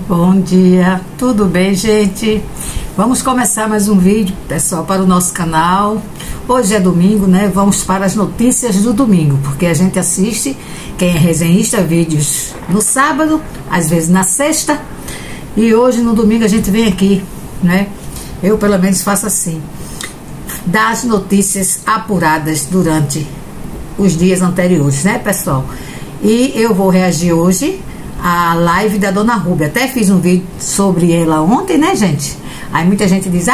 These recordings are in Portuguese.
Bom dia, tudo bem, gente? Vamos começar mais um vídeo, pessoal, para o nosso canal. Hoje é domingo, né? Vamos para as notícias do domingo, porque a gente assiste, quem é resenhista, vídeos no sábado, às vezes na sexta, e hoje no domingo a gente vem aqui, né? Eu pelo menos faço assim, das notícias apuradas durante os dias anteriores, né, pessoal? E eu vou reagir hoje à live da Dona Rúbia. Até fiz um vídeo sobre ela ontem, né, gente? Aí muita gente diz,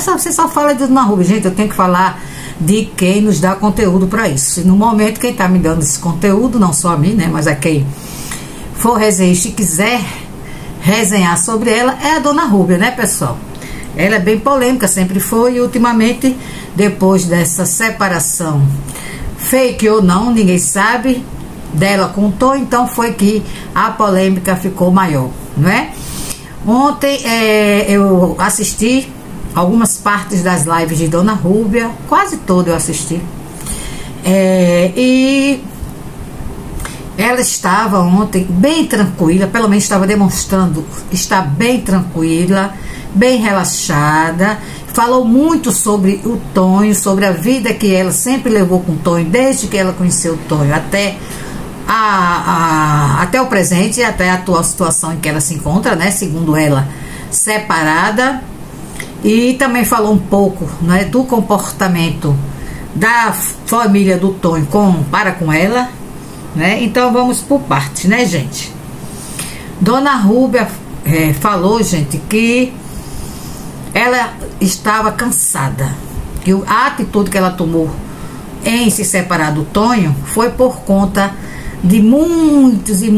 você só fala de Dona Rúbia. Gente, eu tenho que falar de quem nos dá conteúdo para isso. E no momento, quem tá me dando esse conteúdo, não só a mim, né, mas a quem for resenhista e quiser resenhar sobre ela, é a Dona Rúbia, né, pessoal? Ela é bem polêmica, sempre foi, e ultimamente, depois dessa separação, fake ou não, ninguém sabe, dela contou, então foi que a polêmica ficou maior, não é? Ontem eu assisti algumas partes das lives de Dona Rúbia, quase toda eu assisti, e ela estava ontem bem tranquila, pelo menos estava demonstrando estar bem tranquila, bem relaxada. Falou muito sobre o Tonho, sobre a vida que ela sempre levou com o Tonho, desde que ela conheceu o Tonho até até o presente, até a atual situação em que ela se encontra, né, segundo ela, separada. E também falou um pouco, né, do comportamento da família do Tonho para com ela, né? Então vamos por partes, né, gente? Dona Rúbia falou, gente, que ela estava cansada, que a atitude que ela tomou em se separar do Tonho foi por conta de muitas e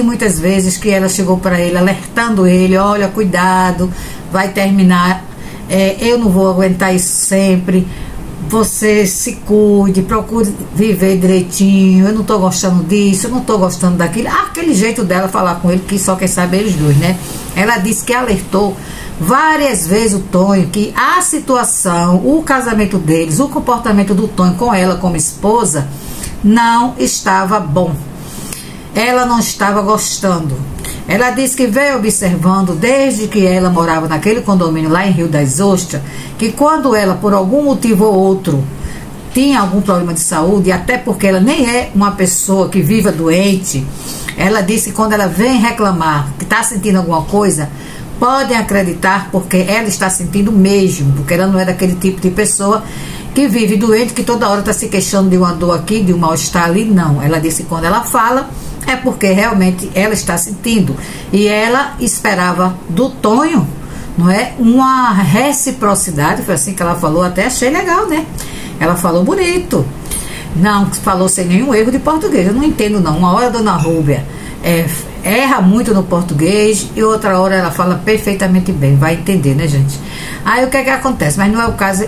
muitas vezes que ela chegou para ele alertando ele, olha, cuidado, vai terminar, eu não vou aguentar isso sempre, você se cuide, procure viver direitinho, eu não tô gostando disso, eu não tô gostando daquilo. Aquele jeito dela falar com ele, que só quem sabe eles dois, né? Ela disse que alertou várias vezes o Tonho que a situação, o casamento deles, o comportamento do Tonho com ela como esposa não estava bom. Ela não estava gostando. Ela disse que veio observando desde que ela morava naquele condomínio lá em Rio das Ostras, que quando ela, por algum motivo ou outro, tinha algum problema de saúde, e até porque ela nem é uma pessoa que viva doente, ela disse que quando ela vem reclamar que está sentindo alguma coisa, podem acreditar, porque ela está sentindo mesmo, porque ela não é daquele tipo de pessoa que vive doente, que toda hora está se queixando de uma dor aqui, de um mal-estar ali. Não, ela disse que quando ela fala é porque realmente ela está sentindo, e ela esperava do Tonho, não é, uma reciprocidade. Foi assim que ela falou, até achei legal, né? Ela falou bonito, não falou sem nenhum erro de português. Eu não entendo não, uma hora a Dona Rúbia erra muito no português e outra hora ela fala perfeitamente bem, vai entender, né, gente? Aí o que é que acontece? Mas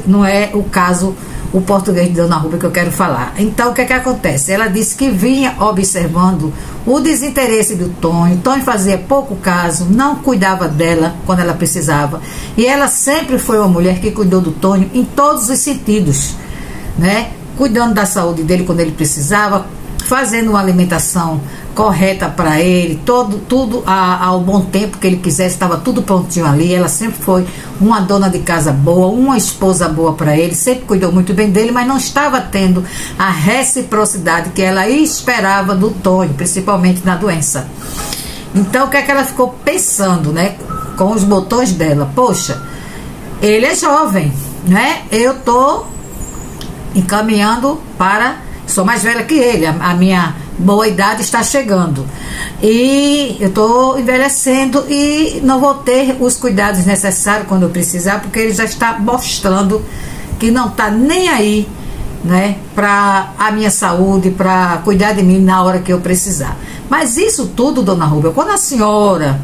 não é o caso o português de Dona Rúbia que eu quero falar. Então o que é que acontece? Ela disse que vinha observando o desinteresse do Tonho. O Tonho fazia pouco caso, não cuidava dela quando ela precisava, e ela sempre foi uma mulher que cuidou do Tonho em todos os sentidos, né? Cuidando da saúde dele quando ele precisava, fazendo uma alimentação correta para ele, tudo ao bom tempo que ele quisesse, estava tudo prontinho ali. Ela sempre foi uma dona de casa boa, uma esposa boa para ele, sempre cuidou muito bem dele, mas não estava tendo a reciprocidade que ela esperava do Tonho, principalmente na doença. Então o que é que ela ficou pensando, né, com os botões dela? Poxa, ele é jovem, né? Eu tô encaminhando para, sou mais velha que ele, a minha boa idade está chegando, e eu estou envelhecendo e não vou ter os cuidados necessários quando eu precisar, porque ele já está mostrando que não está nem aí, né, para a minha saúde, para cuidar de mim na hora que eu precisar. Mas isso tudo, Dona Rúbia, quando a senhora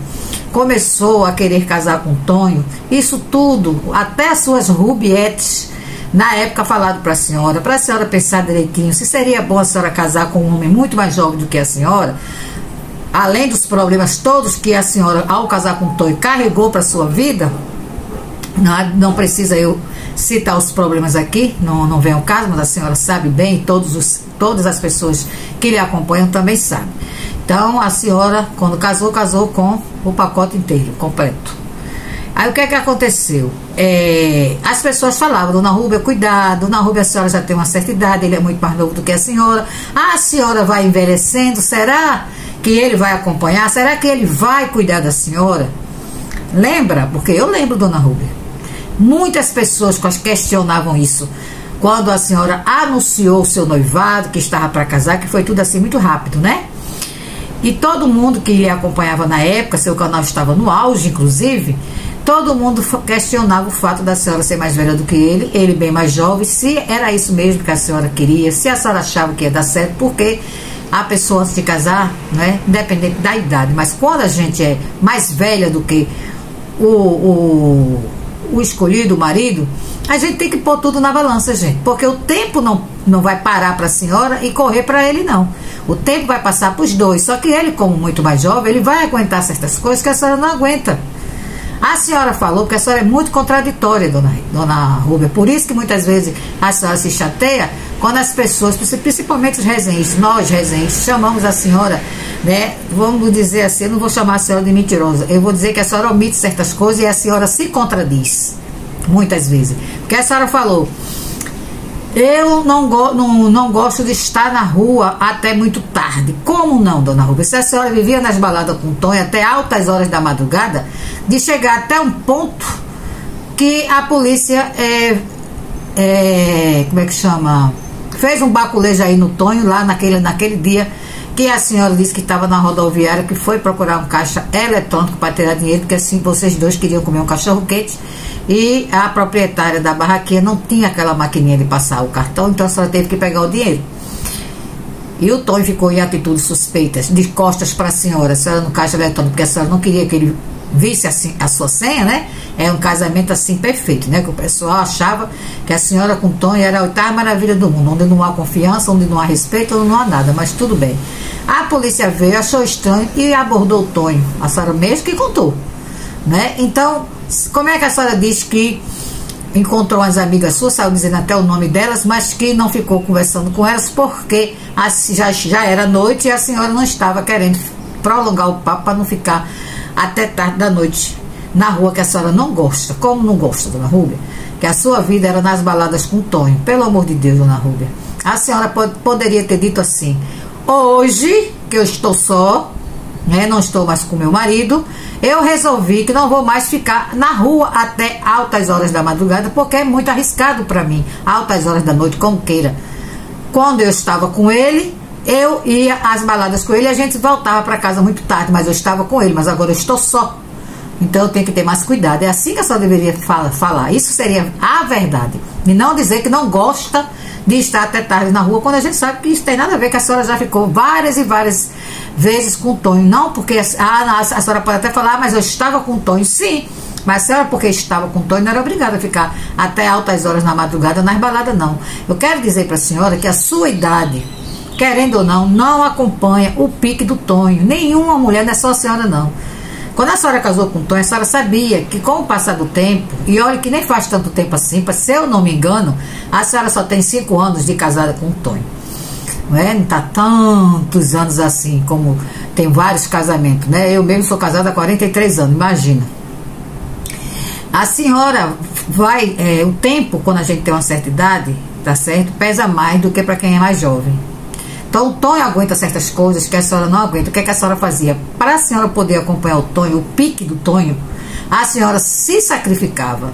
começou a querer casar com o Tonho, isso tudo, até as suas rubietes, na época falado para a senhora pensar direitinho se seria bom a senhora casar com um homem muito mais jovem do que a senhora, além dos problemas todos que a senhora, ao casar com o Tonho, carregou para a sua vida. Não precisa eu citar os problemas aqui, não vem ao caso, mas a senhora sabe bem, todas as pessoas que lhe acompanham também sabem. Então a senhora, quando casou, casou com o pacote inteiro, completo. Aí o que é que aconteceu? As pessoas falavam: Dona Rúbia, cuidado, Dona Rúbia, a senhora já tem uma certa idade, ele é muito mais novo do que a senhora vai envelhecendo, será que ele vai acompanhar? Será que ele vai cuidar da senhora? Lembra? Porque eu lembro, Dona Rúbia. Muitas pessoas questionavam isso quando a senhora anunciou o seu noivado, que estava para casar, que foi tudo assim muito rápido, né? E todo mundo que lhe acompanhava na época, seu canal estava no auge, inclusive, todo mundo questionava o fato da senhora ser mais velha do que ele bem mais jovem, se era isso mesmo que a senhora queria, se a senhora achava que ia dar certo, porque a pessoa antes de casar, né, independente da idade, mas quando a gente é mais velha do que o escolhido, o marido, a gente tem que pôr tudo na balança, gente, porque o tempo não vai parar para a senhora e correr para ele, não. O tempo vai passar para os dois, só que ele, como muito mais jovem, ele vai aguentar certas coisas que a senhora não aguenta. A senhora falou que a senhora é muito contraditória, dona Rúbia, por isso que muitas vezes a senhora se chateia quando as pessoas, principalmente os resenhistas, nós resenhistas, chamamos a senhora, né, vamos dizer assim, eu não vou chamar a senhora de mentirosa, eu vou dizer que a senhora omite certas coisas e a senhora se contradiz, muitas vezes. Porque a senhora falou: eu não gosto de estar na rua até muito tarde. Como não, Dona Rúbia? Se a senhora vivia nas baladas com Tonho até altas horas da madrugada, de chegar até um ponto que a polícia como é que chama? Fez um baculejo aí no Tonho, lá naquele dia que a senhora disse que estava na rodoviária, que foi procurar um caixa eletrônico para tirar dinheiro, porque assim vocês dois queriam comer um cachorro quente e a proprietária da barraquinha não tinha aquela maquininha de passar o cartão, então a senhora teve que pegar o dinheiro. E o Tonho ficou em atitudes suspeitas, de costas para a senhora no caixa eletrônico, porque a senhora não queria que ele visse assim a sua senha, né? É um casamento assim perfeito, né? Que o pessoal achava que a senhora com Tonho era a oitava maravilha do mundo, onde não há confiança, onde não há respeito, onde não há nada, mas tudo bem. A polícia veio, achou estranho e abordou o Tonho. A senhora mesmo que contou, né? Então, como é que a senhora diz que encontrou umas amigas suas, saiu dizendo até o nome delas, mas que não ficou conversando com elas porque já era noite e a senhora não estava querendo prolongar o papo para não ficar até tarde da noite na rua, que a senhora não gosta? Como não gosta, Dona Rúbia? Que a sua vida era nas baladas com o Tonho. Pelo amor de Deus, Dona Rúbia, a senhora poderia ter dito assim: hoje que eu estou só, né, não estou mais com meu marido, eu resolvi que não vou mais ficar na rua até altas horas da madrugada, porque é muito arriscado para mim, altas horas da noite, como queira. Quando eu estava com ele, eu ia às baladas com ele e a gente voltava para casa muito tarde, mas eu estava com ele, mas agora eu estou só, então eu tenho que ter mais cuidado. É assim que a senhora deveria falar. Isso seria a verdade, e não dizer que não gosta de estar até tarde na rua, quando a gente sabe que isso tem nada a ver, que a senhora já ficou várias e várias vezes com o Tonho. Não porque a senhora pode até falar: mas eu estava com o Tonho. Sim, mas a senhora, porque estava com o Tonho, não era obrigada a ficar até altas horas na madrugada nas baladas, não. Eu quero dizer para a senhora que a sua idade, querendo ou não, não acompanha o pique do Tonho. Nenhuma mulher, não é só a senhora, não. Quando a senhora casou com o Tonho, a senhora sabia que com o passar do tempo, e olha que nem faz tanto tempo assim, se eu não me engano, a senhora só tem 5 anos de casada com o Tonho. Não está tantos anos assim, como tem vários casamentos, né? Eu mesmo sou casada há 43 anos, imagina. A senhora vai, o tempo, quando a gente tem uma certa idade, tá certo, pesa mais do que para quem é mais jovem. Então o Tonho aguenta certas coisas que a senhora não aguenta. O que é que a senhora fazia? Para a senhora poder acompanhar o Tonho, o pique do Tonho, a senhora se sacrificava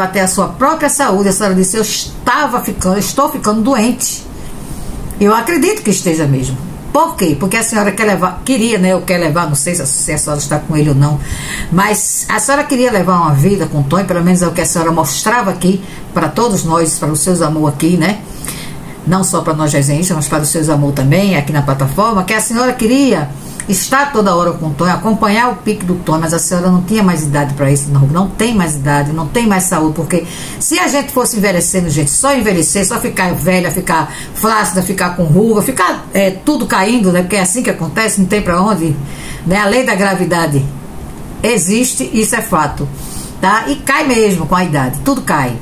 até a sua própria saúde. A senhora disse: eu estou ficando doente. Eu acredito que esteja mesmo. Por quê? Porque a senhora queria, né? Eu quero levar, não sei se a senhora está com ele ou não, mas a senhora queria levar uma vida com o Tonho, pelo menos é o que a senhora mostrava aqui para todos nós, para os seus amor aqui, né? Não só para nós resenhistas, mas para os seus amor também, aqui na plataforma, que a senhora queria estar toda hora com o Tonho, acompanhar o pique do Tonho, mas a senhora não tinha mais idade para isso, não tem mais idade, não tem mais saúde, porque se a gente fosse envelhecendo, gente, só envelhecer, só ficar velha, ficar flácida, ficar com ruga, ficar tudo caindo, né, porque é assim que acontece, não tem para onde, né, a lei da gravidade existe, isso é fato, tá, e cai mesmo com a idade, tudo cai.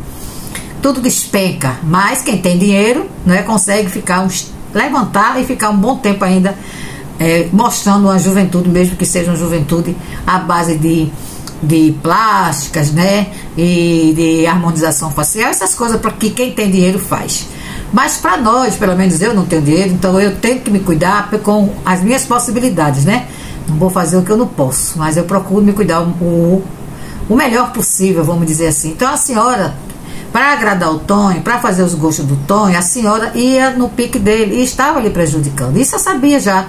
Tudo despenca, mas quem tem dinheiro, né, consegue levantar e ficar um bom tempo ainda mostrando uma juventude, mesmo que seja uma juventude à base de plásticas, né, e de harmonização facial, essas coisas para que quem tem dinheiro faz. Mas para nós, pelo menos eu não tenho dinheiro, então eu tenho que me cuidar com as minhas possibilidades, né? Não vou fazer o que eu não posso, mas eu procuro me cuidar o melhor possível, vamos dizer assim. Então a senhora, para agradar o Tonho, para fazer os gostos do Tonho, a senhora ia no pique dele e estava lhe prejudicando. Isso eu sabia já.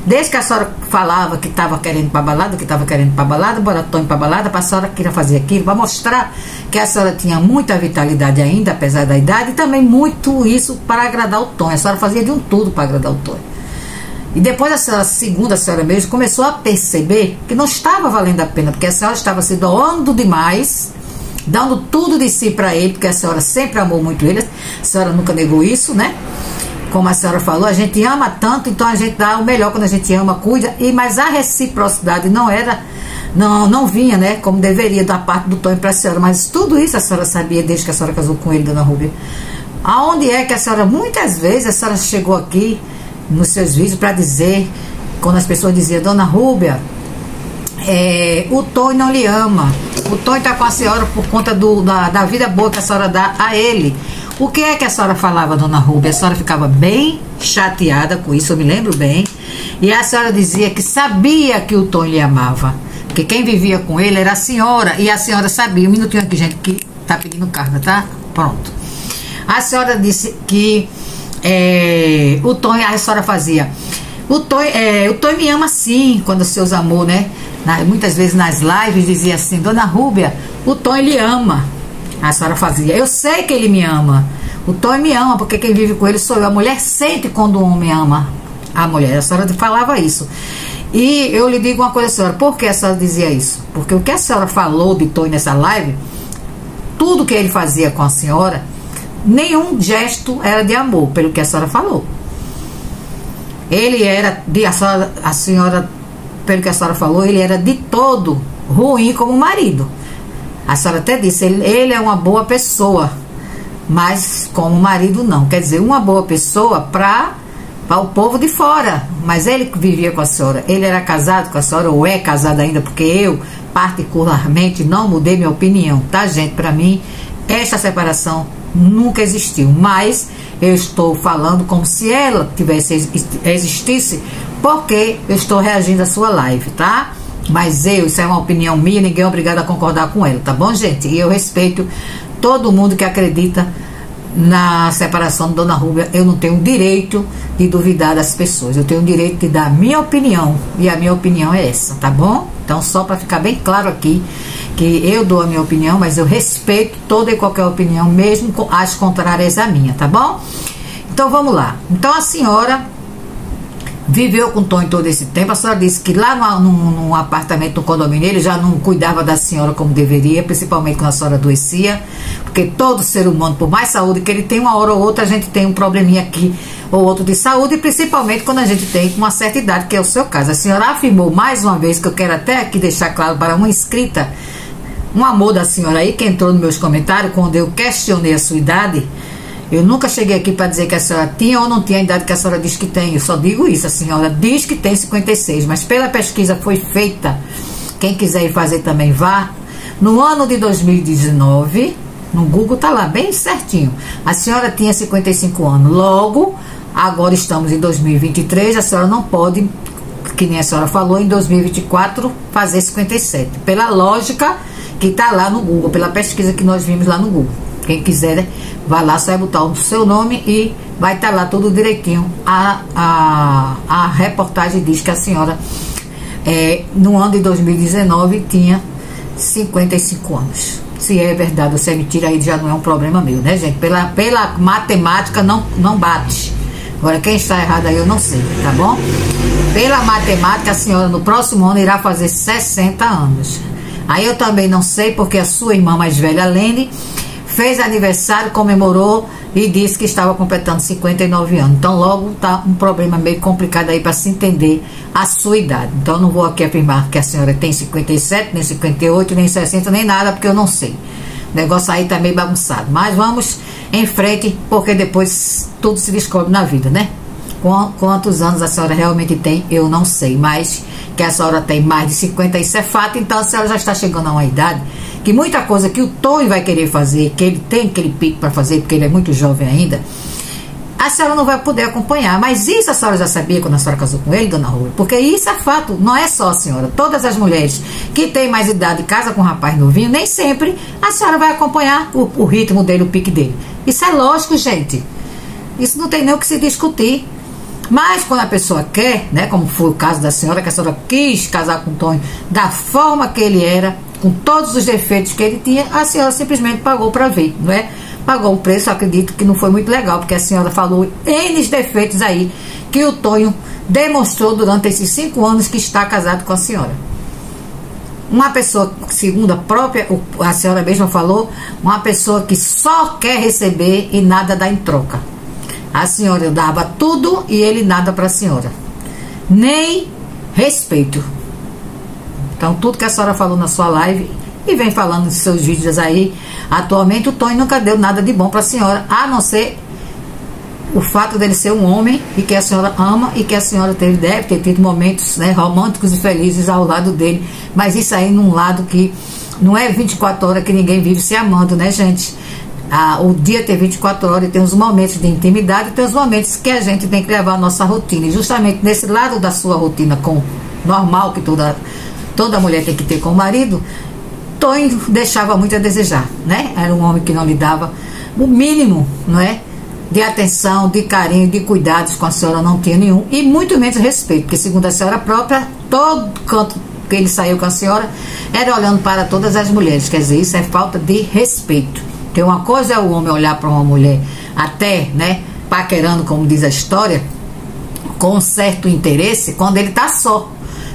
Desde que a senhora falava que estava querendo ir para balada, bora Tonho para balada, a senhora queria fazer aquilo, para mostrar que a senhora tinha muita vitalidade ainda, apesar da idade, e também muito isso para agradar o Tonho. A senhora fazia de um tudo para agradar o Tonho. E depois a senhora, segundo a senhora mesmo, começou a perceber que não estava valendo a pena, porque a senhora estava se doando demais, dando tudo de si para ele, porque a senhora sempre amou muito ele, a senhora nunca negou isso, né? Como a senhora falou, a gente ama tanto, então a gente dá o melhor quando a gente ama, cuida, mas a reciprocidade não vinha, né, como deveria da parte do Tonho para a senhora. Mas tudo isso a senhora sabia desde que a senhora casou com ele, dona Rúbia. Aonde é que a senhora, muitas vezes, a senhora chegou aqui nos seus vídeos para dizer, quando as pessoas diziam, dona Rúbia, o Tonho não lhe ama, o Tonho está com a senhora por conta da vida boa que a senhora dá a ele. O que é que a senhora falava, dona Rúbia? A senhora ficava bem chateada com isso, eu me lembro bem. E a senhora dizia que sabia que o Tonho lhe amava, porque quem vivia com ele era a senhora, e a senhora sabia. Um minutinho aqui, gente, que tá pedindo carga, tá? Pronto. A senhora disse que o Tonho, a senhora fazia. O Tonho me ama sim, quando os seus amor, né? Muitas vezes nas lives dizia assim, dona Rúbia, o Tonho lhe ama. A senhora fazia, eu sei que ele me ama, o Tonho me ama, porque quem vive com ele sou eu. A mulher sente quando o homem ama a mulher. A senhora falava isso. E eu lhe digo uma coisa, senhora, por que a senhora dizia isso? Porque o que a senhora falou de Tonho nessa live, tudo que ele fazia com a senhora, nenhum gesto era de amor, pelo que a senhora falou. Ele era, a senhora, pelo que a senhora falou, ele era de todo ruim como marido. A senhora até disse, ele é uma boa pessoa, mas como marido não. Quer dizer, uma boa pessoa para o povo de fora, mas ele que vivia com a senhora. Ele era casado com a senhora, ou é casado ainda, porque eu particularmente não mudei minha opinião, tá, gente? Para mim, esta separação nunca existiu, mas eu estou falando como se ela existisse, porque eu estou reagindo à sua live, tá? Mas isso é uma opinião minha, ninguém é obrigado a concordar com ela, tá bom, gente? E eu respeito todo mundo que acredita na separação de dona Rúbia. Eu não tenho direito de duvidar das pessoas, eu tenho o direito de dar a minha opinião, e a minha opinião é essa, tá bom? Então, só para ficar bem claro aqui, que eu dou a minha opinião, mas eu respeito toda e qualquer opinião, mesmo as contrárias à minha, tá bom? Então, vamos lá. Então, a senhora viveu com o Tonho todo esse tempo. A senhora disse que lá num apartamento, no condomínio, ele já não cuidava da senhora como deveria, principalmente quando a senhora adoecia, porque todo ser humano, por mais saúde que ele tem, uma hora ou outra a gente tem um probleminha aqui ou outro de saúde, e principalmente quando a gente tem uma certa idade, que é o seu caso. A senhora afirmou mais uma vez, que eu quero até aqui deixar claro para uma inscrita, um amor da senhora aí, que entrou nos meus comentários, quando eu questionei a sua idade. Eu nunca cheguei aqui para dizer que a senhora tinha ou não tinha a idade que a senhora diz que tem. Eu só digo isso, a senhora diz que tem 56, mas pela pesquisa foi feita, quem quiser ir fazer também vá, no ano de 2019, no Google tá lá, bem certinho, a senhora tinha 55 anos. Logo, agora estamos em 2023, a senhora não pode, que nem a senhora falou, em 2024 fazer 57, pela lógica que tá lá no Google, pela pesquisa que nós vimos lá no Google. Quem quiser, vai lá, só vai botar o seu nome e vai estar lá tudo direitinho. A reportagem diz que a senhora, no ano de 2019, tinha 55 anos. Se é verdade ou se é mentira, aí já não é um problema meu, né, gente? Pela matemática, não bate. Agora, quem está errado aí, eu não sei, tá bom? Pela matemática, a senhora, no próximo ano, irá fazer 60 anos. Aí eu também não sei, porque a sua irmã mais velha, Lene, fez aniversário, comemorou e disse que estava completando 59 anos. Então, logo tá um problema meio complicado aí para se entender a sua idade. Então, eu não vou aqui afirmar que a senhora tem 57, nem 58, nem 60, nem nada, porque eu não sei. O negócio aí tá meio bagunçado. Mas vamos em frente, porque depois tudo se descobre na vida, né? Quantos anos a senhora realmente tem, eu não sei, mas que a senhora tem mais de 50, isso é fato. Então a senhora já está chegando a uma idade que muita coisa que o Tonho vai querer fazer, que ele tem aquele pique para fazer, porque ele é muito jovem ainda, a senhora não vai poder acompanhar. Mas isso a senhora já sabia quando a senhora casou com ele, dona Rúbia? Porque isso é fato, não é só a senhora. Todas as mulheres que têm mais idade e casam com um rapaz novinho, nem sempre a senhora vai acompanhar o ritmo dele, o pique dele. Isso é lógico, gente. Isso não tem nem o que se discutir. Mas quando a pessoa quer, né, como foi o caso da senhora, que a senhora quis casar com o Tonho da forma que ele era, com todos os defeitos que ele tinha, a senhora simplesmente pagou para ver, não é? Pagou um preço, acredito que não foi muito legal, porque a senhora falou N defeitos aí que o Tonho demonstrou durante esses 5 anos que está casado com a senhora. Uma pessoa, segundo a senhora mesma falou, uma pessoa que só quer receber e nada dá em troca. A senhora dava tudo e ele nada para a senhora, nem respeito. Então tudo que a senhora falou na sua live e vem falando nos seus vídeos aí, atualmente o Tonho nunca deu nada de bom para a senhora, a não ser o fato dele ser um homem e que a senhora ama e que a senhora deve ter tido momentos, né, românticos e felizes ao lado dele, mas isso aí num lado que não é 24 horas que ninguém vive se amando, né, gente? O dia tem 24 horas e tem os momentos de intimidade e tem os momentos que a gente tem que levar a nossa rotina, e justamente nesse lado da sua rotina normal que toda mulher tem que ter com o marido, Tonho deixava muito a desejar, né? Era um homem que não lhe dava o mínimo, não é? De atenção, de carinho, de cuidados com a senhora não tinha nenhum, e muito menos respeito, porque segundo a senhora própria, todo canto que ele saiu com a senhora era olhando para todas as mulheres. Quer dizer, isso é falta de respeito. Porque uma coisa é o homem olhar para uma mulher até, né, paquerando, como diz a história, com um certo interesse, quando ele está só.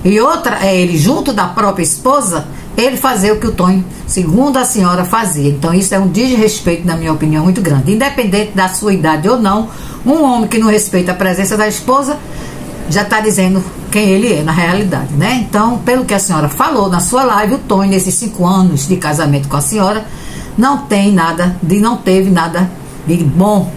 E outra é ele, junto da própria esposa, ele fazer o que o Tonho, segundo a senhora, fazia. Então isso é um desrespeito, na minha opinião, muito grande. Independente da sua idade ou não, um homem que não respeita a presença da esposa já está dizendo quem ele é na realidade, né? Então, pelo que a senhora falou na sua live, o Tonho, nesses 5 anos de casamento com a senhora, não teve nada de bom,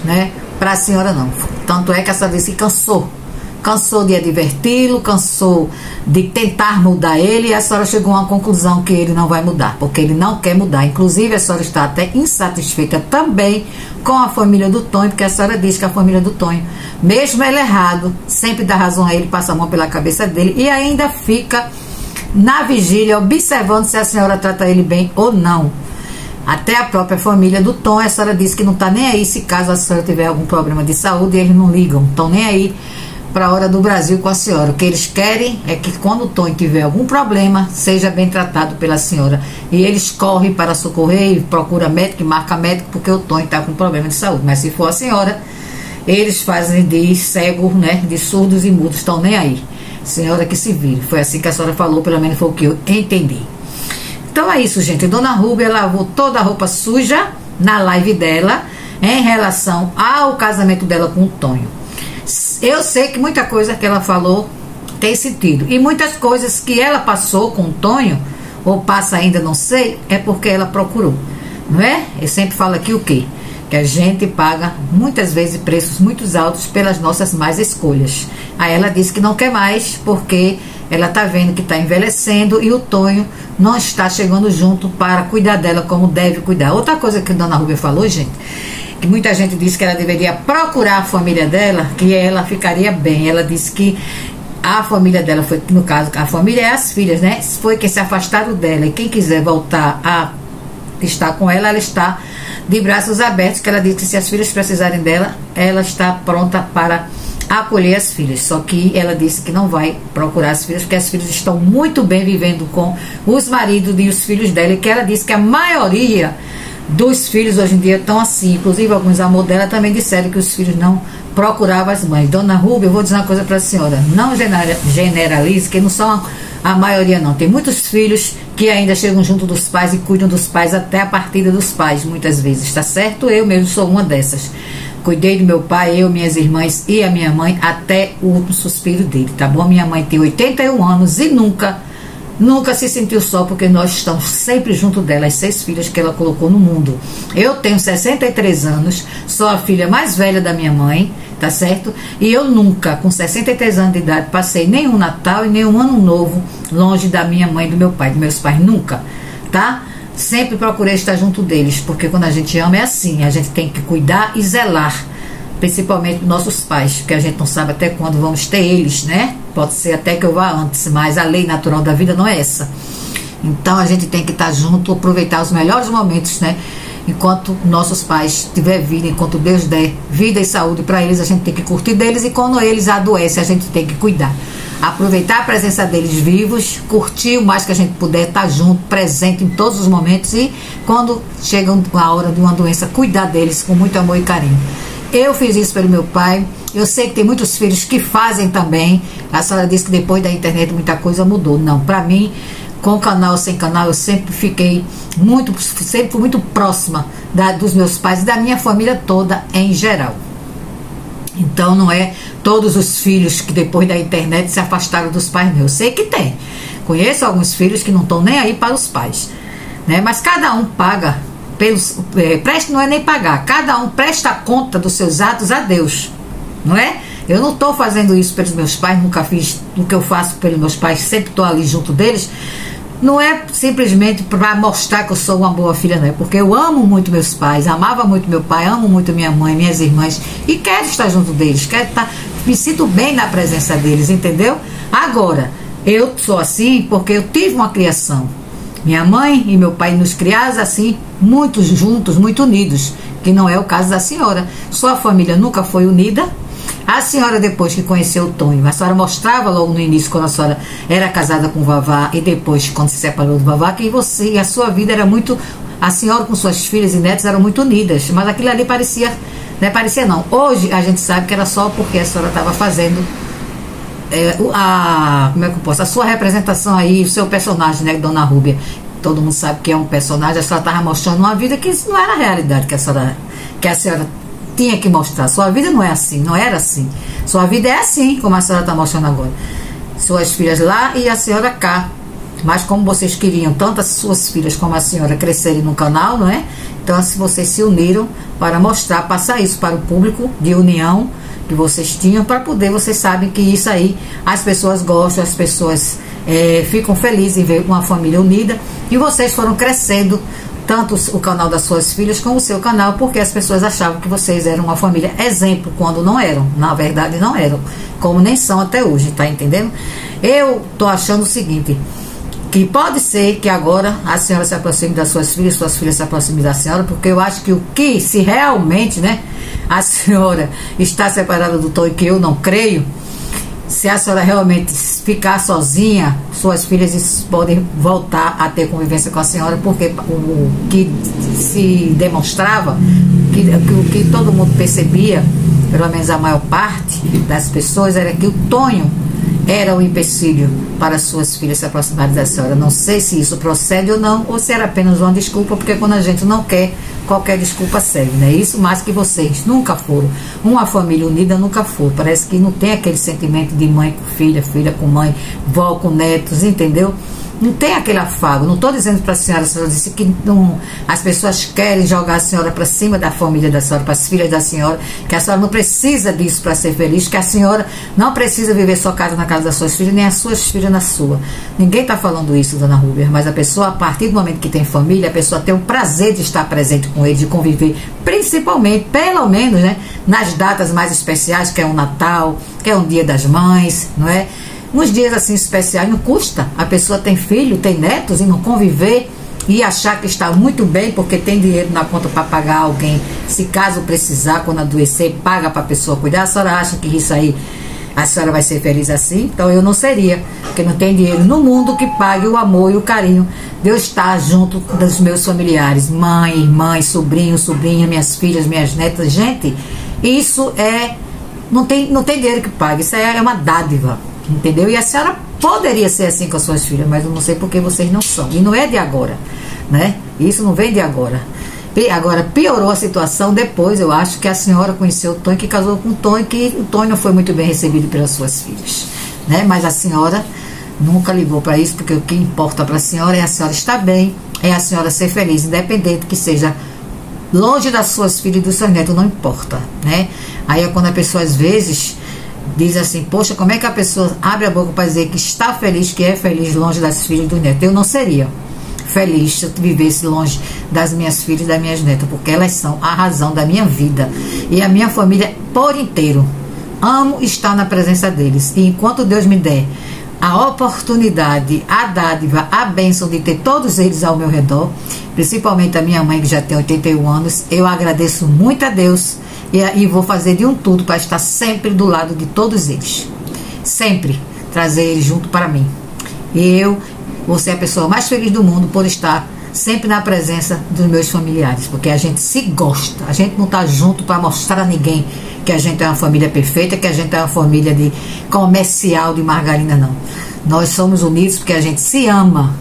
né, para a senhora, não. Tanto é que a senhora disse que cansou de adverti-lo, cansou de tentar mudar ele, e a senhora chegou a uma conclusão que ele não vai mudar, porque ele não quer mudar. Inclusive a senhora está até insatisfeita também com a família do Tonho, porque a senhora diz que a família do Tonho, mesmo ele errado, sempre dá razão a ele, passa a mão pela cabeça dele e ainda fica na vigília observando se a senhora trata ele bem ou não. Até a própria família do Tonho, a senhora disse que não está nem aí se caso a senhora tiver algum problema de saúde, eles não ligam, estão nem aí para a hora do Brasil com a senhora. O que eles querem é que quando o Tonho tiver algum problema, seja bem tratado pela senhora. E eles correm para socorrer e procura médico e marca médico, porque o Tonho está com problema de saúde. Mas se for a senhora, eles fazem de cego, né, de surdos e mudos, estão nem aí. Senhora que se vire. Foi assim que a senhora falou, pelo menos foi o que eu entendi. Então é isso, gente. Dona Rúbia lavou toda a roupa suja na live dela em relação ao casamento dela com o Tonho. Eu sei que muita coisa que ela falou tem sentido, e muitas coisas que ela passou com o Tonho, ou passa ainda, não sei, é porque ela procurou, não é? Eu sempre falo aqui o quê? Que a gente paga muitas vezes preços muito altos pelas nossas más escolhas. Aí ela disse que não quer mais porque ela está vendo que está envelhecendo e o Tonho não está chegando junto para cuidar dela como deve cuidar. Outra coisa que a Dona Rúbia falou, gente, que muita gente disse que ela deveria procurar a família dela, que ela ficaria bem. Ela disse que a família dela foi, no caso, a família é as filhas, né? Foi quem se afastaram dela, e quem quiser voltar a estar com ela, ela está de braços abertos, que ela disse que se as filhas precisarem dela, ela está pronta para acolher as filhas. Só que ela disse que não vai procurar as filhas, porque as filhas estão muito bem vivendo com os maridos e os filhos dela, e que ela disse que a maioria dos filhos hoje em dia estão assim. Inclusive alguns amor dela também disseram que os filhos não procuravam as mães. Dona Rúbia, eu vou dizer uma coisa para a senhora, não generalize, que não são a maioria não. Tem muitos filhos que ainda chegam junto dos pais e cuidam dos pais até a partida dos pais, muitas vezes, tá certo? Eu mesmo sou uma dessas. Cuidei do meu pai, eu, minhas irmãs e a minha mãe até o último suspiro dele, tá bom? Minha mãe tem 81 anos e nunca se sentiu só, porque nós estamos sempre junto dela, as 6 filhas que ela colocou no mundo. Eu tenho 63 anos, sou a filha mais velha da minha mãe, tá certo? E eu nunca, com 63 anos de idade, passei nenhum Natal e nenhum Ano Novo longe da minha mãe e do meu pai, dos meus pais, nunca, tá? Sempre procurei estar junto deles, porque quando a gente ama é assim, a gente tem que cuidar e zelar, principalmente nossos pais, porque a gente não sabe até quando vamos ter eles, né? Pode ser até que eu vá antes, mas a lei natural da vida não é essa. Então a gente tem que estar junto, aproveitar os melhores momentos, né? Enquanto nossos pais tiver vida, enquanto Deus der vida e saúde para eles, a gente tem que curtir deles, e quando eles adoecem, a gente tem que cuidar. Aproveitar a presença deles vivos, curtir o mais que a gente puder, estar junto, presente em todos os momentos, e quando chega a hora de uma doença, cuidar deles com muito amor e carinho. Eu fiz isso pelo meu pai, eu sei que tem muitos filhos que fazem também. A senhora disse que depois da internet muita coisa mudou. Não, para mim, com canal ou sem canal, eu sempre fui muito próxima dos meus pais e da minha família toda em geral. Então não é todos os filhos que depois da internet se afastaram dos pais, não. Eu sei que tem. Conheço alguns filhos que não estão nem aí para os pais, né? Mas cada um paga não é nem pagar, cada um presta conta dos seus atos a Deus, não é? Eu não estou fazendo isso pelos meus pais, nunca fiz o que eu faço pelos meus pais, sempre estou ali junto deles. Não é simplesmente para mostrar que eu sou uma boa filha, não é? Porque eu amo muito meus pais, amava muito meu pai, amo muito minha mãe, minhas irmãs, e quero estar junto deles, me sinto bem na presença deles, entendeu? Agora, eu sou assim porque eu tive uma criação. Minha mãe e meu pai nos criaram assim, muito juntos, muito unidos, que não é o caso da senhora. Sua família nunca foi unida. A senhora, depois que conheceu o Tonho, a senhora mostrava logo no início, quando a senhora era casada com o Vavá, e depois, quando se separou do Vavá, que você e a sua vida era muito... A senhora com suas filhas e netos eram muito unidas, mas aquilo ali parecia... Não é parecia não. Hoje a gente sabe que era só porque a senhora estava fazendo... como é que eu posso? A sua representação aí, o seu personagem, né, Dona Rúbia. Todo mundo sabe que é um personagem, a senhora estava mostrando uma vida que isso não era a realidade que a senhora tinha que mostrar. Sua vida não é assim, não era assim. Sua vida é assim, como a senhora está mostrando agora. Suas filhas lá e a senhora cá. Mas como vocês queriam, tanto as suas filhas como a senhora crescerem no canal, não é? Então, se vocês se uniram para mostrar, passar isso para o público de união que vocês tinham, para poder, vocês sabem que isso aí as pessoas gostam, as pessoas ficam felizes em ver uma família unida, e vocês foram crescendo, tanto o canal das suas filhas como o seu canal, porque as pessoas achavam que vocês eram uma família exemplo, quando não eram, na verdade não eram, como nem são até hoje, tá entendendo? Eu tô achando o seguinte, que pode ser que agora a senhora se aproxime das suas filhas se aproximem da senhora, porque eu acho que se realmente, né, a senhora está separada do Tonho, que eu não creio, se a senhora realmente ficar sozinha, suas filhas podem voltar a ter convivência com a senhora, porque o que se demonstrava, o que todo mundo percebia, pelo menos a maior parte das pessoas, era que o Tonho era o empecilho para suas filhas se aproximarem da senhora. Não sei se isso procede ou não, ou se era apenas uma desculpa, porque quando a gente não quer, qualquer desculpa serve, né? Isso, mas que vocês nunca foram uma família unida, nunca foram. Parece que não tem aquele sentimento de mãe com filha, filha com mãe, vó com netos, entendeu? Não tem aquele afago. Não estou dizendo para a senhora disse que não, as pessoas querem jogar a senhora para cima da família da senhora, para as filhas da senhora, que a senhora não precisa disso para ser feliz, que a senhora não precisa viver sua casa na casa das suas filhas, nem as suas filhas na sua. Ninguém está falando isso, Dona Rúbia, mas a pessoa, a partir do momento que tem família, a pessoa tem o prazer de estar presente com eles, de conviver, principalmente, pelo menos, né, nas datas mais especiais, que é o Natal, que é um Dia das Mães, não é? Uns dias assim especiais, não custa. A pessoa tem filho, tem netos, e não conviver e achar que está muito bem porque tem dinheiro na conta para pagar alguém, se caso precisar, quando adoecer, paga para a pessoa cuidar. A senhora acha que isso aí a senhora vai ser feliz assim? Então eu não seria, porque não tem dinheiro no mundo que pague o amor e o carinho de eu estar junto dos meus familiares, mãe, irmã, sobrinho, sobrinha, minhas filhas, minhas netas. Gente, isso não tem dinheiro que pague, isso é uma dádiva, entendeu? E a senhora poderia ser assim com as suas filhas, mas eu não sei porque vocês não são, e não é de agora, né? Isso não vem de agora. Agora piorou a situação depois, eu acho, que a senhora conheceu o Tonho, que casou com o Tonho, que o Tonho não foi muito bem recebido pelas suas filhas, né? Mas a senhora nunca ligou para isso, porque o que importa para a senhora é a senhora estar bem, é a senhora ser feliz, independente que seja longe das suas filhas e dos seus netos, não importa, né? Aí é quando a pessoa às vezes diz assim, poxa, como é que a pessoa abre a boca para dizer que está feliz, que é feliz longe das filhas e do neto? Eu não seria feliz se eu vivesse longe das minhas filhas e das minhas netas, porque elas são a razão da minha vida e a minha família por inteiro. Amo estar na presença deles, e enquanto Deus me der a oportunidade, a dádiva, a bênção de ter todos eles ao meu redor, principalmente a minha mãe que já tem 81 anos, eu agradeço muito a Deus e vou fazer de um tudo para estar sempre do lado de todos eles, sempre trazer eles junto para mim. Eu vou ser a pessoa mais feliz do mundo por estar sempre na presença dos meus familiares, porque a gente se gosta, a gente não está junto para mostrar a ninguém que a gente é uma família perfeita, que a gente é uma família de comercial de margarina, não. Nós somos unidos porque a gente se ama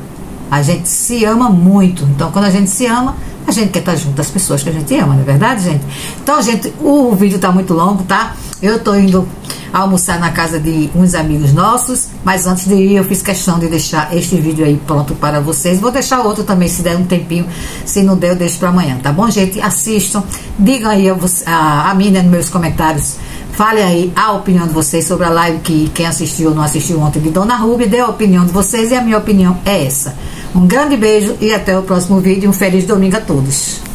muito. Então quando a gente se ama, a gente quer estar junto das pessoas que a gente ama, não é verdade, gente? Então, gente, o vídeo está muito longo, tá? Eu estou indo almoçar na casa de uns amigos nossos, mas antes de ir eu fiz questão de deixar este vídeo aí pronto para vocês. Vou deixar outro também, se der um tempinho. Se não der, eu deixo para amanhã, tá bom, gente? Assistam, digam aí a mim, né, nos meus comentários. Fale aí a opinião de vocês sobre a live, que quem assistiu ou não assistiu ontem de Dona Ruby, dê a opinião de vocês, e a minha opinião é essa. Um grande beijo e até o próximo vídeo. Um feliz domingo a todos.